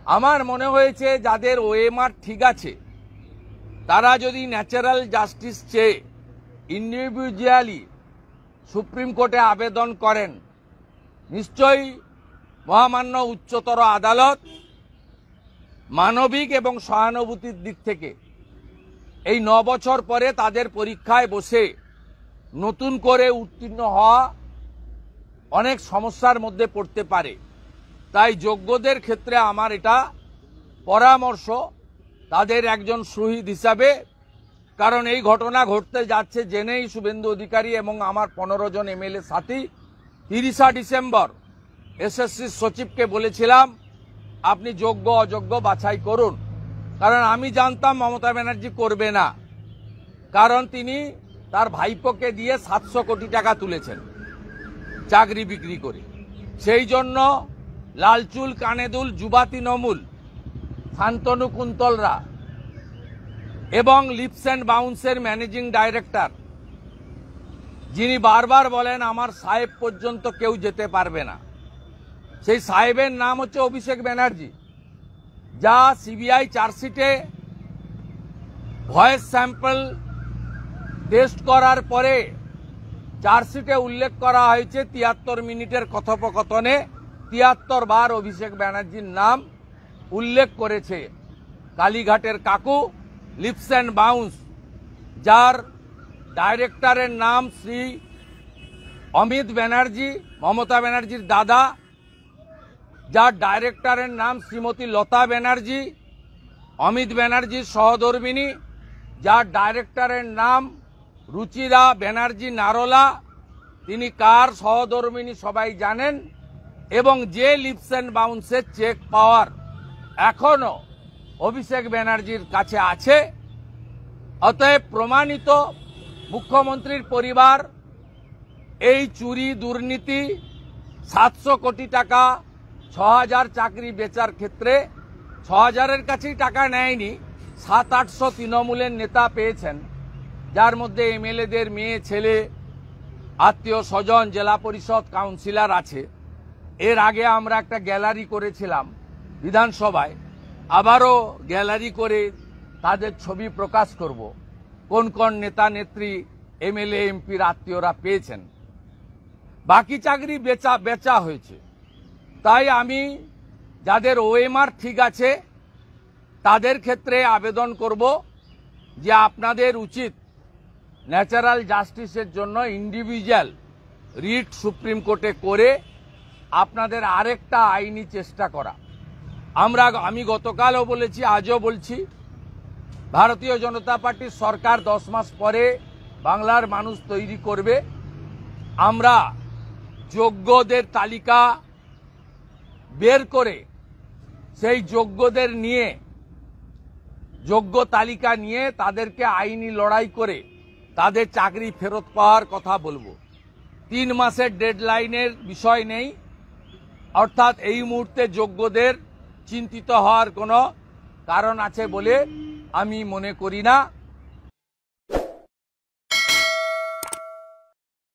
আমার মনে হয়েছে যাদের ওএমআর ঠিক আছে তারা যদি ন্যাচারাল জাস্টিস চেয়ে ইন্ডিভিজুয়ালি সুপ্রিম কোর্টে আবেদন করেন, নিশ্চয়ই মহামান্য উচ্চতর আদালত মানবিক এবং সহানুভূতির দিক থেকে এই 9 বছর পরে তাদের পরীক্ষায় বসে নতুন করে উত্তীর্ণ হওয়া অনেক সমস্যার মধ্যে পড়তে পারে। তাই যোগ্যদের ক্ষেত্রে আমার এটা পরামর্শ তাদের একজন শহীদ হিসাবে, কারণ এই ঘটনা ঘটতে যাচ্ছে জেনেই শুভেন্দু অধিকারী এবং আমার 15 জন এমএলএ সাথী 30 ডিসেম্বর এসএসসি সচিবকে বলেছিলাম আপনি যোগ্য অযোগ্য বাছাই করুন, কারণ আমি জানতাম মমতা ব্যানার্জি করবে না, কারণ তিনি তার ভাইপোকে দিয়ে 700 কোটি টাকা তুলেছেন চাকরি বিক্রি করে। সেই জন্য লালচুল কানেদুল যুবা তৃণমূল শান্তনু কুন্তলরা এবং লিপস অ্যান্ড বাউন্সের ম্যানেজিং ডাইরেক্টর যিনি বারবার বলেন আমার সাহেব পর্যন্ত কেউ যেতে পারবে না, সেই সাহেবের নাম হচ্ছে অভিষেক ব্যানার্জি, যা সিবিআই চার্জশিটে ভয়েস স্যাম্পল টেস্ট করার পরে চার্জশিটে উল্লেখ করা হয়েছে 73 মিনিটের কথোপকথনে 73 বার অভিষেক ব্যানার্জির নাম উল্লেখ করেছে। কালীঘাটের কাকু লিপস অ্যান্ড বাউন্স, যার ডাইরেক্টরের নাম শ্রী অমিত ব্যানার্জি, মমতা ব্যানার্জির দাদা, যার ডাইরেক্টরের নাম শ্রীমতী লতা ব্যানার্জি, অমিত ব্যানার্জির সহধর্মিণী, যার ডাইরেক্টরের নাম রুচিরা ব্যানার্জি নারোলা, তিনি কার সহধর্মিণী সবাই জানেন, এবং যে লিপস অ্যান্ড বাউন্সের চেক পাওয়ার এখনো অভিষেক ব্যানার্জির কাছে আছে। অতএব প্রমাণিত মুখ্যমন্ত্রীর পরিবার এই চুরি দুর্নীতি 700 কোটি টাকা 6000 চাকরি বেচার ক্ষেত্রে 6000-এর কাছেই টাকা নেয়নি, 700-800 তৃণমূলের নেতা পেয়েছেন, যার মধ্যে এমএলএদের মেয়ে ছেলে আত্মীয় স্বজন জেলা পরিষদ কাউন্সিলর আছে। এর আগে আমরা একটা গ্যালারি করেছিলাম বিধানসভায়, আবারও গ্যালারি করে তাদের ছবি প্রকাশ করব, কোন কোন নেতা নেত্রী এমএলএ এমপির আত্মীয়রা পেয়েছেন। বাকি চাকরি বেচা হয়েছে। তাই আমি যাদের ওএমআর ঠিক আছে তাদের ক্ষেত্রে আবেদন করব যে আপনাদের উচিত ন্যাচারাল জাস্টিসের জন্য ইন্ডিভিজুয়াল রিট সুপ্রিম কোর্টে করে আপনাদের আরেকটা আইনি চেষ্টা করা। আমি গতকালও বলেছি, আজও বলছি, ভারতীয় জনতা পার্টির সরকার 10 মাস পরে বাংলার মানুষ তৈরি করবে। আমরা যোগ্যদের তালিকা বের করে সেই যোগ্যদের নিয়ে যোগ্য তালিকা নিয়ে তাদেরকে আইনি লড়াই করে তাদের চাকরি ফেরত পাওয়ার কথা বলবো। 3 মাসের ডেডলাইনের বিষয় নেই, অর্থাৎ এই মুহূর্তে যোগ্যদের চিন্তিত হওয়ার কোনো কারণ আছে বলে আমি মনে করি না।